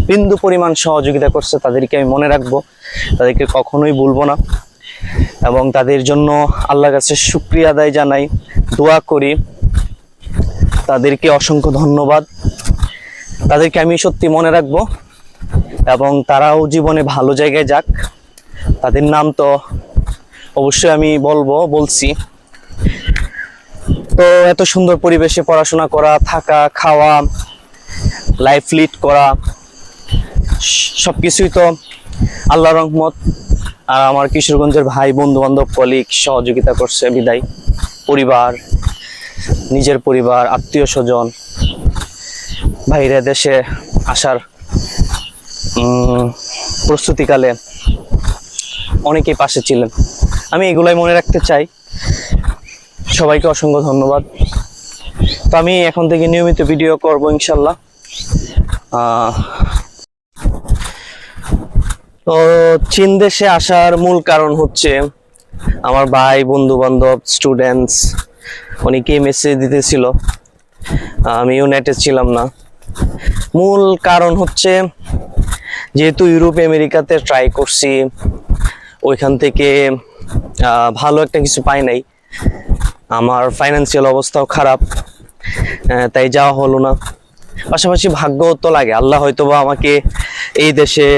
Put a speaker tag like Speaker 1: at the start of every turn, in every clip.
Speaker 1: বিন্দু পরিমাণ সহযোগিতা করছে তাদেরকে আমি মনে রাখবো, তাদেরকে কখনোই ভুলবো না এবং তাদের জন্য আল্লাহর কাছে শুকরিয়া আদায় জানাই, দোয়া করি। তাদেরকে অসংখ্য ধন্যবাদ। তাদেরকে আমি সত্যি মনে রাখবো এবং তারাও জীবনে ভালো জায়গায় যাক। তাদের নাম তো অবশ্যই আমি বলছি। তো এত সুন্দর পরিবেশে পড়াশোনা করা, থাকা, খাওয়া, লাইফ লিড করা সবকিছুই তো আল্লাহর রহমত। আর আমার কিশোরগঞ্জের ভাই বন্ধু বান্ধব কলিগ সহযোগিতা করছে বিদায়, পরিবার, নিজের পরিবার, আত্মীয় স্বজন, বাইরে দেশে আসার প্রস্তুতিকালে অনেকেই পাশে ছিলেন। আমি এগুলাই মনে রাখতে চাই। সবাইকে অসংখ্য ধন্যবাদ। তো আমি এখন থেকে নিয়মিত ভিডিও করব ইনশাল্লাহ। তো চীন দেশে আসার মূল কারণ হচ্ছে আমার ভাই বন্ধু বান্ধব স্টুডেন্টস অনেকেই মেসেজ দিতেছিল, আমি ইউনাইটেড ছিলাম না। মূল কারণ হচ্ছে যেহেতু ইউরোপ আমেরিকাতে ট্রাই করছি, ওইখান থেকে ভালো একটা কিছু পাই নাই। আমার ফাইন্যান্সিয়াল অবস্থাও খারাপ, তাই যাওয়া হলো না। পাশাপাশি ভাগ্য তো লাগে, আল্লাহ হয়তোবা আমাকে এই দেশে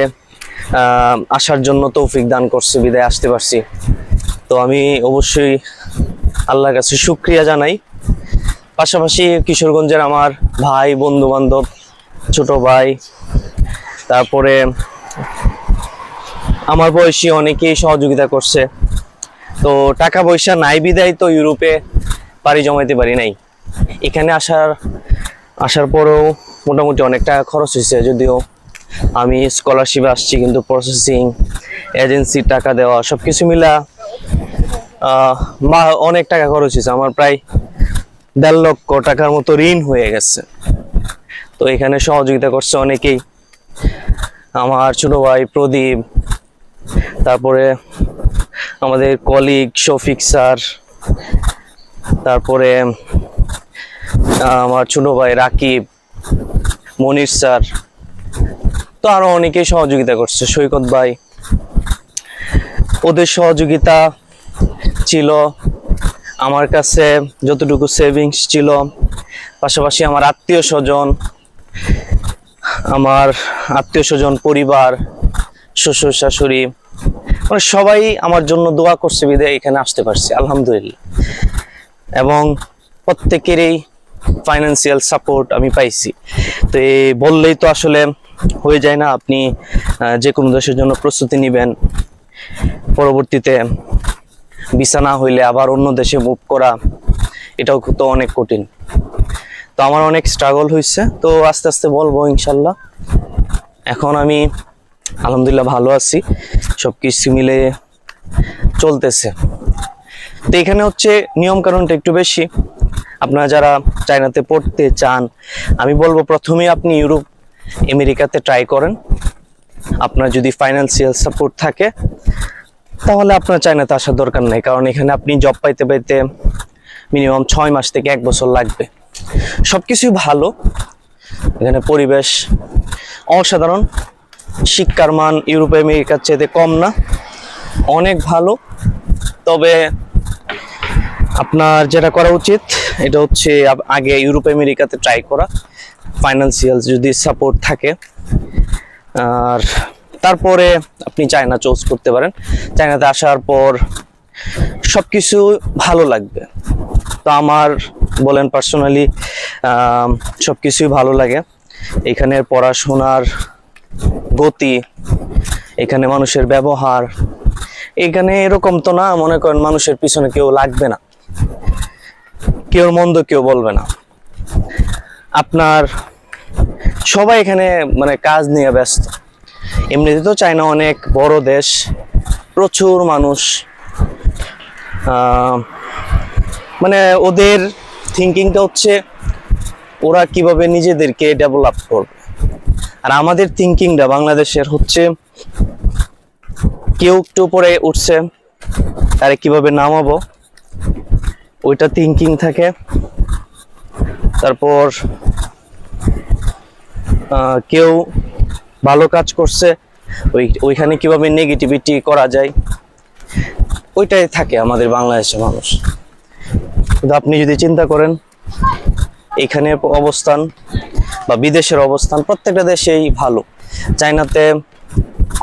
Speaker 1: আসার জন্য তৌফিক দান করছে, বিদায় আসতে পারছি। তো আমি অবশ্যই আল্লাহর কাছে শুকরিয়া জানাই। পাশাপাশি কিশোরগঞ্জের আমার ভাই বন্ধু বান্ধব, ছোট ভাই, তারপরে আমার বয়সী অনেকেই সহযোগিতা করছে। তো টাকা পয়সা নাই বিদায় তো ইউরোপে পাড়ি জমাইতে পারি নাই। এখানে আসার পরেও মোটামুটি অনেক টাকা খরচ হয়েছে, যদিও আমি স্কলারশিপে আসছি, কিন্তু প্রসেসিং, এজেন্সি টাকা দেওয়া সবকিছু মিলা অনেক টাকা খরচ হয়েছে। আমার প্রায় 1.5 লক্ষ টাকার মতো ঋণ হয়ে গেছে। তো এখানে সহযোগিতা করছে অনেকেই, আমার ছোট ভাই প্রদীপ, তারপরে আমাদের কলিগ শফিক স্যার, তারপরে আমার ছোট ভাই রাকিব, মনির স্যার, তো আরো অনেকেই সহযোগিতা করছে, সৈকত ভাই। ওদের সহযোগিতা ছিল আমার কাছে যতটুকু সেভিংস ছিল। পাশাপাশি আমার আত্মীয় স্বজন, পরিবার, শ্বশুর শাশুড়ি, মানে সবাই আমার জন্য দোয়া করছে বিদায় এখানে আসতে পারছি আলহামদুলিল্লাহ। এবং প্রত্যেকেরই ফাইন্যান্সিয়াল সাপোর্ট আমি পাইছি। তো এই বললেই তো আসলে হয়ে যায় না। আপনি যে কোনো দেশের জন্য প্রস্তুতি নেবেন, পরবর্তীতে ভিসা না হইলে আবার অন্য দেশে মুভ করা, এটাও তো অনেক কঠিন। তো আমার অনেক স্ট্রাগল হয়েছে। তো আস্তে আস্তে বলবো ইনশাল্লাহ। এখন আমি আলহামদুলিল্লাহ ভালো আছি, সবকিছু মিলে চলতেছে। তো এখানে হচ্ছে নিয়ম কানুনটা একটু বেশি। আপনারা যারা চায়নাতে পড়তে চান, আমি বলবো প্রথমে আপনি ইউরোপ আমেরিকাতে ট্রাই করেন। আপনার যদি ফাইন্যান্সিয়াল সাপোর্ট থাকে তাহলে আপনার চায়নাতে আসার দরকার নাই, কারণ এখানে আপনি জব পাইতে মিনিমাম 6 মাস থেকে 1 বছর লাগবে। সবকিছুই ভালো, এখানে পরিবেশ অসাধারণ, শিক্ষার মান ইউরোপ আমেরিকার চেয়ে কম না, অনেক ভালো। তবে আপনার যেটা করা উচিত এটা হচ্ছে আগে ইউরোপ আমেরিকাতে ট্রাই করা, ফাইন্যান্সিয়াল যদি সাপোর্ট থাকে, আর তারপরে আপনি চায়না চুজ করতে পারেন। চায়নাতে আসার পর সবকিছু ভালো লাগবে। তো আমার বলেন পার্সোনালি সবকিছুই ভালো লাগে। এখানের পড়াশোনার গতি, এখানে মানুষের ব্যবহার, এখানে এরকম তো না মনে করেন মানুষের পিছনে কেউ লাগবে না, কেউ মন্দ কেউ বলবে না। আপনার সবাই এখানে মানে কাজ নিয়ে ব্যস্ত। এমনিতে তো চায়না অনেক বড় দেশ, প্রচুর মানুষ, মানে ওদের থিঙ্কিংটা হচ্ছে ওরা কিভাবে নিজেদেরকে ডেভেলপ করবে। আর আমাদের থিঙ্কিংটা বাংলাদেশের হচ্ছে কেউ একটু উপরে উঠছে তারে কিভাবে নামাবো, ওইটা থিঙ্কিং থাকে। তারপর কেউ ভালো কাজ করছে, ওইখানে কিভাবে নেগেটিভিটি করা যায়, ওইটাই থাকে আমাদের বাংলাদেশের মানুষ। কিন্তু আপনি যদি চিন্তা করেন এখানে অবস্থান বা বিদেশের অবস্থান, প্রত্যেকটা দেশেই ভালো। চায়নাতে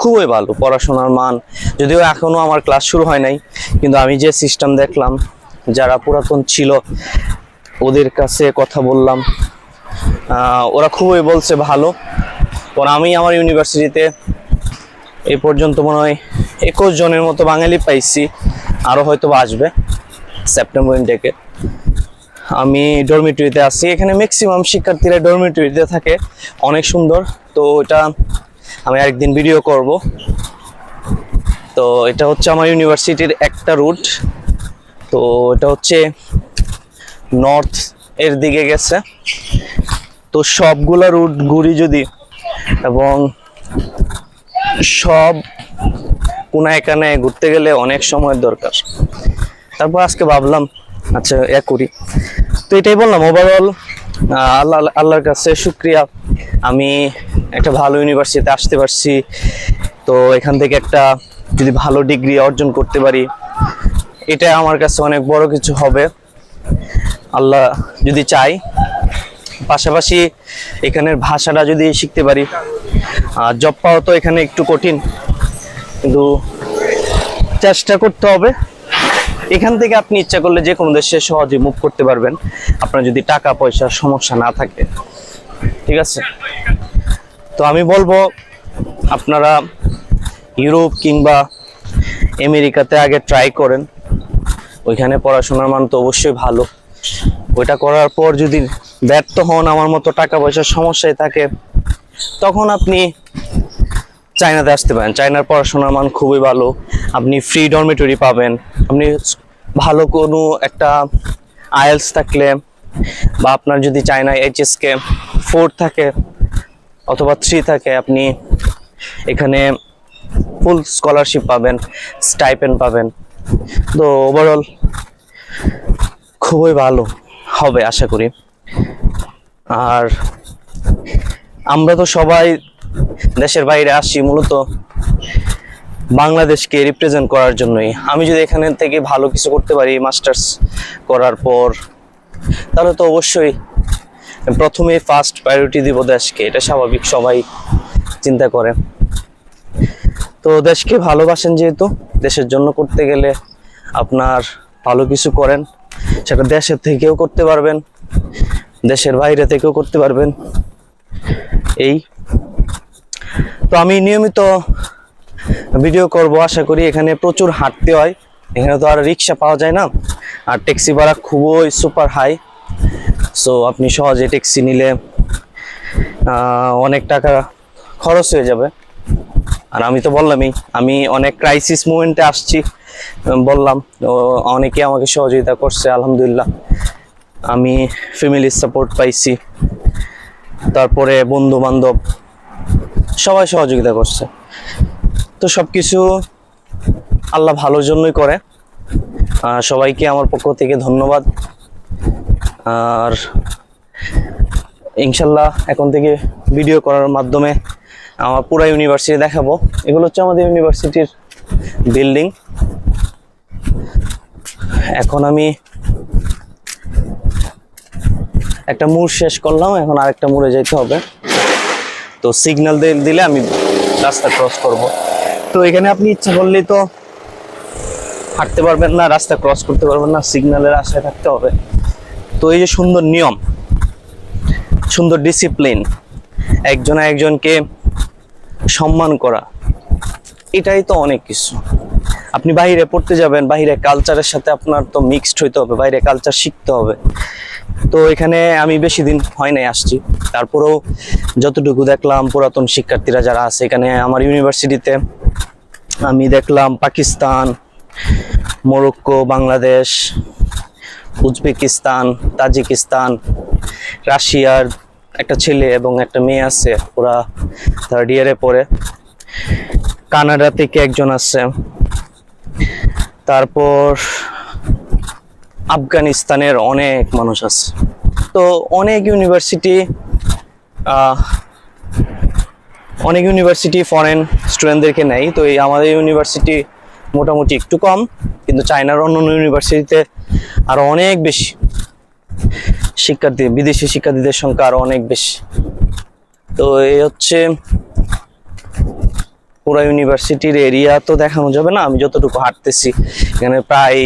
Speaker 1: খুবই ভালো পড়াশোনার মান, যদিও এখনো আমার ক্লাস শুরু হয় নাই, কিন্তু আমি যে সিস্টেম দেখলাম, যারা পুরাতন ছিল ওদের কাছে কথা বললাম, ওরা খুবই বলছে ভালো। কারণ আমি আমার ইউনিভার্সিটিতে এই পর্যন্ত মনে হয় 21 জনের মতো বাঙালি পাইছি, আরও হয়তো আসবে সেপ্টেম্বর ইনটেকে। আমি ডরমিটরিতে আছি, এখানে ম্যাক্সিমাম শিক্ষার্থীরা ডরমিটরিতে থাকে, অনেক সুন্দর। তো এটা আমি আরেকদিন ভিডিও করব। তো এটা হচ্ছে আমার ইউনিভার্সিটির একটা রুট। তো এটা হচ্ছে নর্থ এর দিকে গেছে। তো সবগুলা রুট ঘুরি যদি, এবং সব কোনায় কানায় ঘুরতে গেলে অনেক সময়ের দরকার। তারপর আজকে ভাবলাম আচ্ছা করি। তো এটাই বললাম, ওভারঅল আল্লাহর কাছে শুকরিয়া, আমি একটা ভালো ইউনিভার্সিটিতে আসতে পারছি। তো এখান থেকে একটা যদি ভালো ডিগ্রি অর্জন করতে পারি, এটা আমার কাছে অনেক বড় কিছু হবে, আল্লাহ যদি চাই। পাশাপাশি এখানের ভাষাটা যদি শিখতে পারি, জব পাওয়া তো এখানে একটু কঠিন, কিন্তু চেষ্টা করতে হবে। এখান থেকে আপনি ইচ্ছা করলে যে কোনো দেশে সহজে মুভ করতে পারবেন, আপনার যদি টাকা পয়সার সমস্যা না থাকে, ঠিক আছে? তো আমি বলবো আপনারা ইউরোপ কিংবা আমেরিকাতে আগে ট্রাই করেন, ওইখানে পড়াশোনার মান তো অবশ্যই ভালো। ওইটা করার পর যদি ব্যর্থ হন, আমার মতো টাকা পয়সার সমস্যায় থাকে, তখন আপনি চায়নাতে আসতে পারেন। চায়নার পড়াশোনার মান খুবই ভালো, আপনি ফ্রি ডরমিটরি পাবেন। আপনি ভালো কোনো একটা আইএলস থাকলে, বা আপনার যদি চায়না এইচএসকে 4 থাকে অথবা 3 থাকে, আপনি এখানে ফুল স্কলারশিপ পাবেন, স্টাইপেন্ড পাবেন। তো ওভারঅল খুবই ভালো হবে আশা করি। আর আমরা তো সবাই দেশের বাইরে আসি মূলত বাংলাদেশকে রিপ্রেজেন্ট করার জন্যই। আমি যদি এখানে থেকে ভালো কিছু করতে পারি মাস্টার্স করার পর, তাহলে তো অবশ্যই প্রথমে ফার্স্ট প্রায়োরিটি দিব দেশকে, এটা স্বাভাবিক, সবাই চিন্তা করে। তো দেশকে ভালোবাসেন যেহেতু, দেশের জন্য করতে গেলে আপনার ভালো কিছু করেন, সেটা দেশের থেকেও করতে পারবেন, দেশের বাইরে থেকেও করতে পারবেন। এই তো আমি নিয়মিত ভিডিও করব আশা করি। এখানে প্রচুর হাঁটতে হয়, এখানে তো আর রিক্সা পাওয়া যায় না, আর ট্যাক্সি ভাড়া খুবই সুপার হাই। সো আপনি সহজে ট্যাক্সি নিলে অনেক টাকা খরচ হয়ে যাবে। আর আমি তো বললামই, আমি অনেক ক্রাইসিস মোমেন্টে আসছি, বললাম অনেকে আমাকে সহযোগিতা করছে আলহামদুলিল্লাহ। আমি ফ্যামিলির সাপোর্ট পাইছি, তারপরে বন্ধু বান্ধব সবাই সহযোগিতা করছে। তো সবকিছু আল্লাহ ভালোর জন্যই করে। সবাইকে আমার পক্ষ থেকে ধন্যবাদ। আর ইনশাল্লাহ এখন থেকে ভিডিও করার মাধ্যমে আমার পুরো ইউনিভার্সিটি দেখাবো। এগুলো হচ্ছে আমাদের ইউনিভার্সিটির বিল্ডিং। এখন আমি একটা মোড় শেষ করলাম, এখন আরেকটা মোড়ে যেতে হবে। তো সিগন্যাল দিলে আমি রাস্তা ক্রস করব। তো এখানে আপনি ইচ্ছা করলেই তো হাঁটতে পারবেন না, রাস্তা ক্রস করতে পারবেন না, সিগন্যালের আশায় থাকতে হবে। তো এই যে সুন্দর নিয়ম, সুন্দর ডিসিপ্লিন, একজন একজনকে সম্মান করা, এটাই তো অনেক কিছু। আপনি বাইরে পড়তে যাবেন, বাইরে কালচারের সাথে আপনার তো মিক্সড হইতে হবে, বাইরে কালচার শিখতে হবে। তো এখানে আমি বেশি দিন হয় নাই আসছি, তারপরেও যতটুকু দেখলাম পুরাতন শিক্ষার্থীরা যারা আছে এখানে আমার ইউনিভার্সিটিতে, আমি দেখলাম Pakistan, Morocco, Bangladesh, Uzbekistan, Tajikistan, রাশিয়ার একটা ছেলে এবং একটা মেয়ে আছে, ওরা 3rd ইয়ারে পড়ে। কানাডা থেকে একজন আছে, তারপর আফগানিস্তানের অনেক মানুষ আছে। তো অনেক ইউনিভার্সিটি অনেক ইউনিভার্সিটি ফরেন স্টুডেন্টদেরকে নেয়, তো এই আমাদের ইউনিভার্সিটি মোটামুটি একটু কম, কিন্তু চায়নার অন্যান্য ইউনিভার্সিটিতে আরো অনেক বেশি শিক্ষার্থী, বিদেশি শিক্ষার্থীদের সংখ্যা আরো অনেক বেশি। তো এই হচ্ছে পুরো ইউনিভার্সিটির এরিয়া, তো দেখানো যাবে না, আমি যতটুকু হাঁটতেছি এখানে প্রায়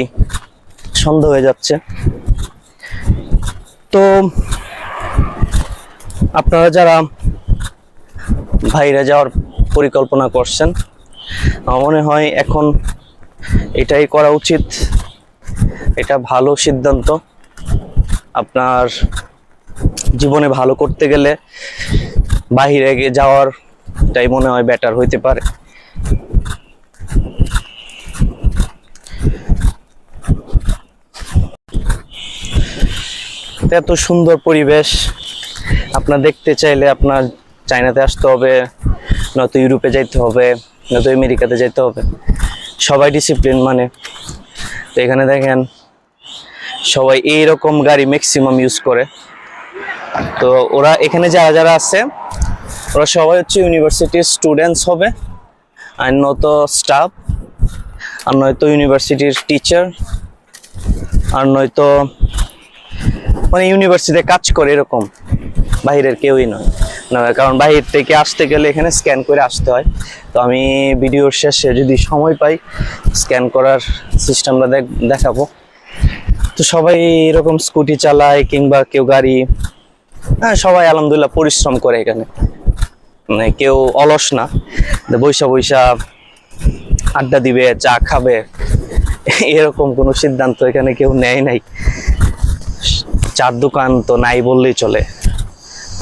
Speaker 1: সন্ধ্যা হয়ে যাচ্ছে। তো আপনারা যারা বাইরে যাওয়ার পরিকল্পনা করছেন, আমার মনে হয় এখন এটাই করা উচিত, এটা ভালো সিদ্ধান্ত। আপনার জীবনে ভালো করতে গেলে বাহিরে গিয়ে যাওয়ারটাই মনে হয় বেটার হইতে পারে। এত সুন্দর পরিবেশ আপনার দেখতে চাইলে আপনার চায়নাতে আসতে হবে, নয়তো ইউরোপে যাইতে হবে, নয়তো আমেরিকাতে যাইতে হবে। সবাই ডিসিপ্লিন মানে। তো এখানে দেখেন সবাই এইরকম গাড়ি ম্যাক্সিমাম ইউজ করে। তো ওরা এখানে যারা যারা আছে ওরা সবাই হচ্ছে ইউনিভার্সিটির স্টুডেন্টস হবে, আর নয়তো স্টাফ, আর নয়তো ইউনিভার্সিটির টিচার, আর নয়তো মানে ইউনিভার্সিটিতে কাজ করে, এরকম বাহিরের কেউই নয়। কারণ বাহির থেকে আসতে গেলে এখানে স্ক্যান করে আসতে হয়। তো আমি ভিডিওর শেষে যদি সময় পাই স্ক্যান করার সিস্টেমটা দেখাবো। তো সবাই এরকম স্কুটি চালায় কিংবা কেউ গাড়ি, হ্যাঁ সবাই আলহামদুলিল্লাহ পরিশ্রম করে এখানে, মানে কেউ অলস না বৈশা বৈশা আড্ডা দিবে, চা খাবে, এরকম কোনো সিদ্ধান্ত এখানে কেউ নেয় নাই। চার দোকান তো নাই বললেই চলে।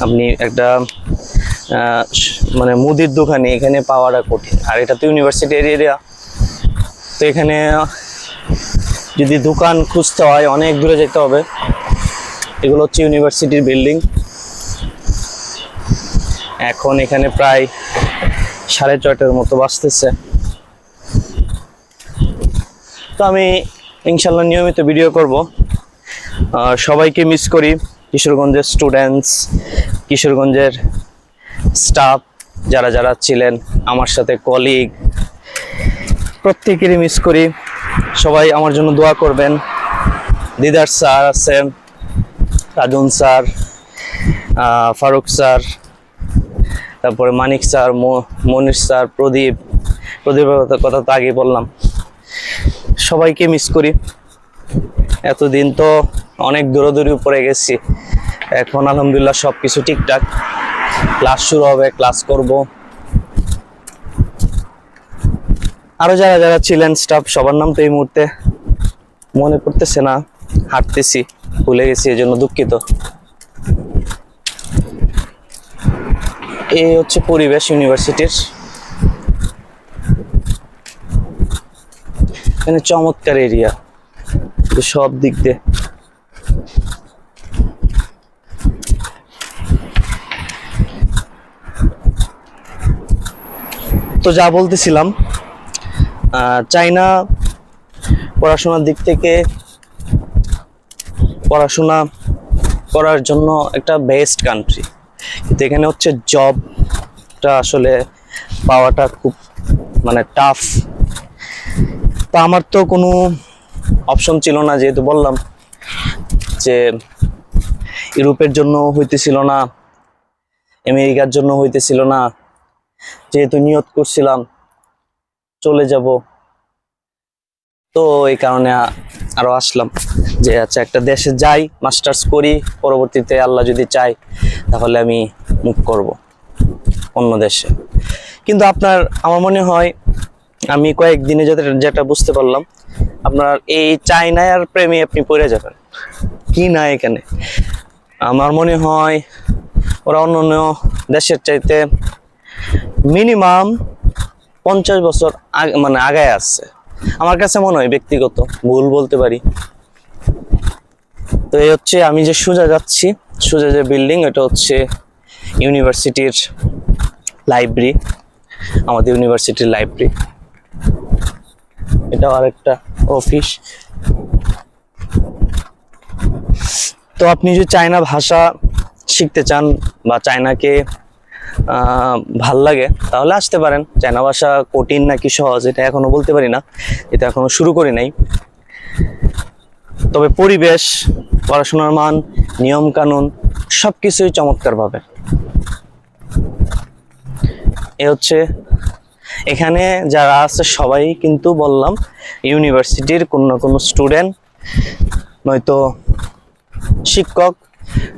Speaker 1: আপনি একটা মানে মুদির দোকানে এখানে পাওয়াটা কঠিন, আর এটা তো ইউনিভার্সিটি এরিয়া। তো এখানে যদি দোকান খুঁজতে হয় অনেক দূরে যেতে হবে। এগুলো হচ্ছে ইউনিভার্সিটির বিল্ডিং। এখন এখানে প্রায় 6:30টার মতো বাজতেছে। তো আমি ইনশাল্লাহ নিয়মিত ভিডিও করব। সবাইকে মিস করি, কিশোরগঞ্জের স্টুডেন্টস, কিশোরগঞ্জের স্টাফ যারা যারা ছিলেন আমার সাথে, কলিগ, প্রত্যেকেরই মিস করি। সবাই আমার জন্য দোয়া করবেন। দিদার স্যার আছে, রাজন স্যার, ফারুক স্যার, তারপরে মানিক স্যার, মনির স্যার, প্রদীপের কথা তো আগেই বললাম। সবাইকে মিস করি। এতদিন তো অনেক দূরদূরি উপরে গেছি, এখন আলহামদুলিল্লাহ সবকিছু ঠিকঠাক। ক্লাস শুরু হবে, ক্লাস করব। আরো যারা যারা ছিলেন স্টাফ, সবার নাম তো এই মুহূর্তে মনে পড়তেছে না, হাঁটতেছি ভুলে গেছি, এজন্য দুঃখিত। এই হচ্ছে পরিবেশ ইউনিভার্সিটির। এখানে চমৎকার এরিয়া সব দিক দিয়ে। তো যা বলতেছিলাম, চায়না পড়াশোনার দিক থেকে পড়াশোনা করার জন্য একটা বেস্ট কান্ট্রি, কিন্তু এখানে হচ্ছে জবটা আসলে পাওয়াটা খুব মানে টাফ। তা আমার তো কোনো অপশন ছিল না, যেহেতু বললাম যে ইউরোপের জন্য হইতেছিল না, আমেরিকার জন্য হইতেছিল না। যেহেতু নিয়ত করছিলাম চলে যাব, তো এই কারণে আরো আসলাম যে আচ্ছা একটা দেশে যাই, মাস্টার্স করি, পরবর্তীতে আল্লাহ যদি চায় তাহলে আমি মুভ করব অন্য দেশে। কিন্তু আমার মনে হয় আমি কয়েকদিনে যেটা বুঝতে পারলাম, আপনার এই চায়নার প্রেমে আপনি পড়ে যাবেন কি না। এখানে আমার মনে হয় ওরা অন্যান্য দেশের চাইতে মিনিমাম 50 বছর মানে আগায় আসছে। আমার কাছে মনে হয়, ব্যক্তিগত ভুল বলতে পারি। তো এই হচ্ছে আমি যে সোজা যাচ্ছি, সোজা যে বিল্ডিং, এটা হচ্ছে ইউনিভার্সিটির লাইব্রেরি, আমাদের ইউনিভার্সিটির লাইব্রেরি। এটাও আরেকটা অফিস। তো আপনি যদি চায়না ভাষা শিখতে চান বা চায়নাকে ভাল লাগে তাহলে আসতে পারেন। চায়না ভাষা কঠিন নাকি সহজ এটা এখনো বলতে পারি না, এটা এখনো শুরু করি নাই। তবে পরিবেশ, পড়াশোনার মান, নিয়ম কানুন সবকিছুই চমৎকার ভাবে। এ হচ্ছে এখানে যারা আছে সবাই কিন্তু বললাম ইউনিভার্সিটির কোন না কোনো স্টুডেন্ট, নয়তো শিক্ষক,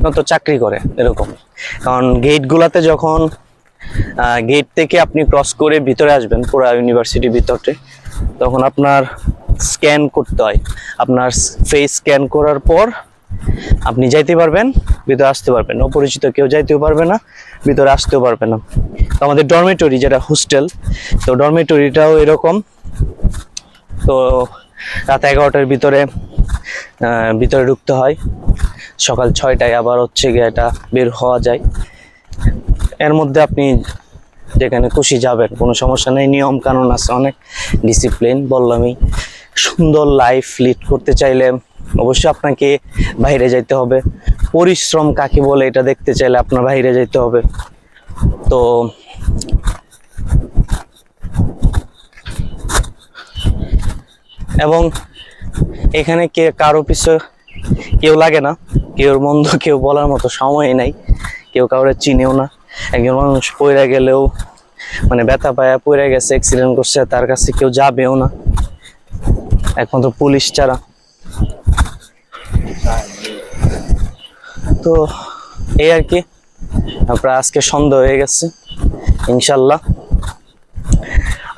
Speaker 1: নয়তো চাকরি করে এরকম। কারণ গেটগুলাতে যখন গেট থেকে আপনি ক্রস করে ভিতরে আসবেন পুরো ইউনিভার্সিটির ভিতরে, তখন আপনার স্ক্যান করতে হয়। আপনার ফেস স্ক্যান করার পর আপনি যাইতে পারবেন, ভিতরে আসতে পারবেন। অপরিচিত কেউ যাইতেও পারবে না, ভিতরে আসতেও পারবে না। তো আমাদের ডরমেটরি যেটা হোস্টেল, তো ডরমেটরিটাও এরকম। তো রাত 11টার ভিতরে ঢুকতে হয়, সকাল 6টায় আবার হচ্ছে গিয়ে এটা বের হওয়া যায়। এর মধ্যে আপনি যেখানে খুশি যাবেন, কোনো সমস্যা নেই। নিয়ম কানুন আছে অনেক, ডিসিপ্লিন। বললামই, সুন্দর লাইফ লিড করতে চাইলে অবশ্যই আপনাকে বাইরে যাইতে হবে। পরিশ্রম কাকে বলে এটা দেখতে চাইলে আপনার বাইরে যাইতে হবে। তো এবং এখানে কারো পিছু কেউ লাগে না, কেউ মন্দ কেউ বলার মতো সময় নাই, কেউ কাউরে চিনেও না। একজন মানুষ পড়ে গেলেও, মানে ব্যথা পায়া পড়ে গেছে, অ্যাক্সিডেন্ট করছে, তার কাছে কেউ যাবেও না একমাত্র পুলিশ ছাড়া। তো এই আর কি, আপনার আজকে সন্ধ্যা হয়ে গেছে ইনশাল্লাহ।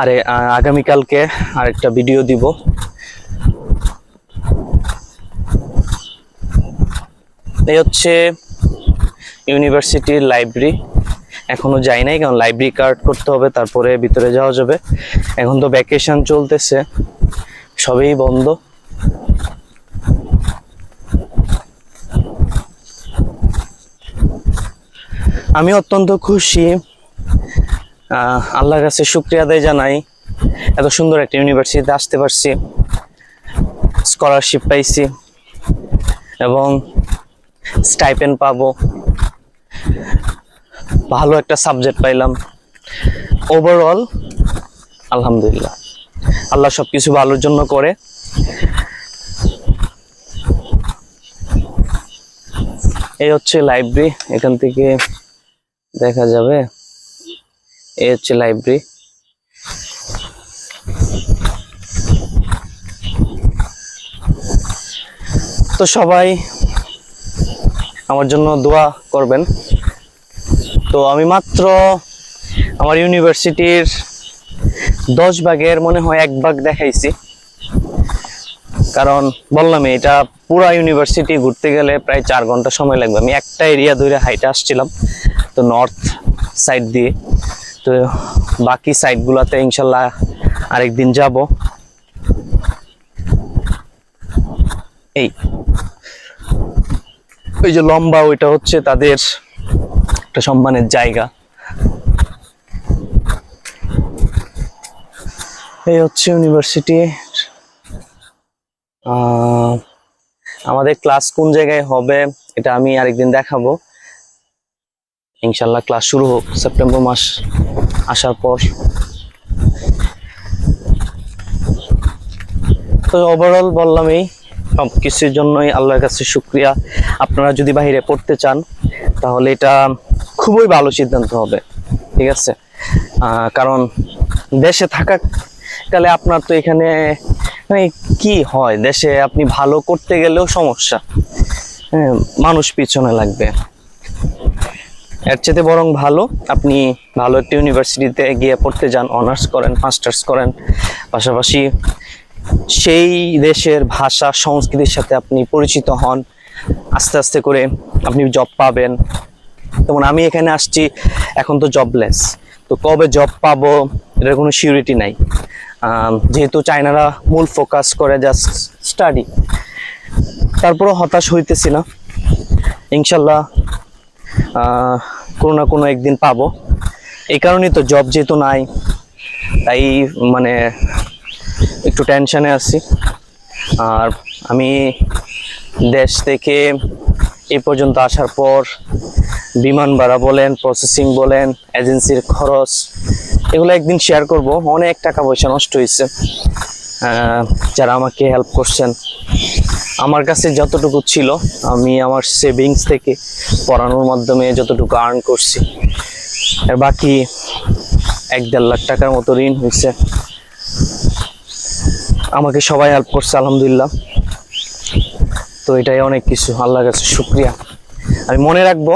Speaker 1: আরে আগামীকালকে আরেকটা ভিডিও দিব। এই হচ্ছে ইউনিভার্সিটির লাইব্রেরি। এখনো যাই নাই, কারণ লাইব্রেরি কার্ড করতে হবে, তারপরে ভিতরে যাওয়া যাবে। এখন তো ভ্যাকেশন চলতেছে, সবই বন্ধ। আমি অত্যন্ত খুশি, আল্লাহর কাছে শুকরিয়া আদায় জানাই, এত সুন্দর একটা ইউনিভার্সিটিতে আসতে পারছি, স্কলারশিপ পাইছি এবং স্টাইপেন্ড পাবো, ভালো একটা সাবজেক্ট পাইলাম। ওভারঅল আলহামদুলিল্লাহ, আল্লাহ সবকিছু ভালোর জন্য করে। এই হচ্ছে লাইব্রেরি, এখান থেকে দেখা যাবে। এই হচ্ছে লাইব্রেরি। তো সবাই আমার জন্য দোয়া করবেন। তো আমি মাত্র আমার ইউনিভার্সিটির 10 ভাগের মনে হয় 1 ভাগ দেখাইছি, কারণ বললাম এটা পুরা ইউনিভার্সিটি ঘুরতে গেলে প্রায় 4 ঘন্টা সময় লাগবে। আমি একটা এরিয়া ধরে হাইটে আসছিলাম, তো নর্থ সাইড দিয়ে। তো বাকি সাইডগুলোতে ইনশাল্লাহ আরেকদিন যাব। ওই যে লম্বা, ওইটা হচ্ছে তাদের একটা সম্মানের জায়গা। এই হচ্ছে ইউনিভার্সিটি। আমাদের ক্লাস কোন জায়গায় হবে এটা আমি আরেকদিন দেখাবো ইনশাল্লাহ। ক্লাস শুরু হোক সেপ্টেম্বর মাস আসার পর। তো ওভারঅল বললামই, সব কিছুর জন্যই আল্লাহর কাছে শুকরিয়া। আপনারা যদি বাইরে পড়তে চান তাহলে এটা খুবই ভালো সিদ্ধান্ত হবে, ঠিক আছে? কারণ দেশে থাকাকালে আপনার তো এখানে মানে কি হয়, দেশে আপনি ভালো করতে গেলেও সমস্যা, হ্যাঁ, মানুষ পিছনে লাগবে। এর চেয়ে বরং ভালো আপনি ভালো একটা ইউনিভার্সিটিতে গিয়ে পড়তে যান, অনার্স করেন, মাস্টার্স করেন, পাশাপাশি সেই দেশের ভাষা সংস্কৃতির সাথে আপনি পরিচিত হন। আস্তে আস্তে করে আপনি জব পাবেন। যেমন আমি এখানে আসছি, এখন তো জবলেস, তো কবে জব পাবো এটার কোনো সিউরিটি নাই। যেহেতু চায়নারা মূল ফোকাস করে জাস্ট স্টাডি, তারপরও হতাশ হইতেছি না, ইনশাল্লাহ কোনো না কোনো একদিন পাবো। এই কারণেই তো জব যেহেতু নাই, তাই মানে একটু টেনশনে আছি। আর আমি দেশ থেকে এই পর্যন্ত আসার পর বিমান ভাড়া বলেন, প্রসেসিং বলেন, এজেন্সির খরচ, এগুলো একদিন শেয়ার করব। অনেক টাকা পয়সা নষ্ট হয়েছে, যারা আমাকে হেল্প করছেন। আমার কাছে যতটুকু ছিল আমি আমার সেভিংস থেকে পড়ানোর মাধ্যমে যতটুকু আর্ন করছি, আর বাকি 1-1.5 লাখ টাকার মতো ঋণ হয়েছে। আমাকে সবাই হেল্প করছে আলহামদুলিল্লাহ। তো এটাই অনেক কিছু, আল্লাহর কাছে শুকরিয়া। আমি মনে রাখবো।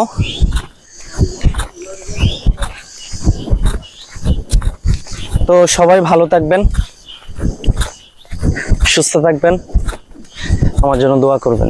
Speaker 1: তো সবাই ভালো থাকবেন, সুস্থ থাকবেন, আমার জন্য দোয়া করবেন।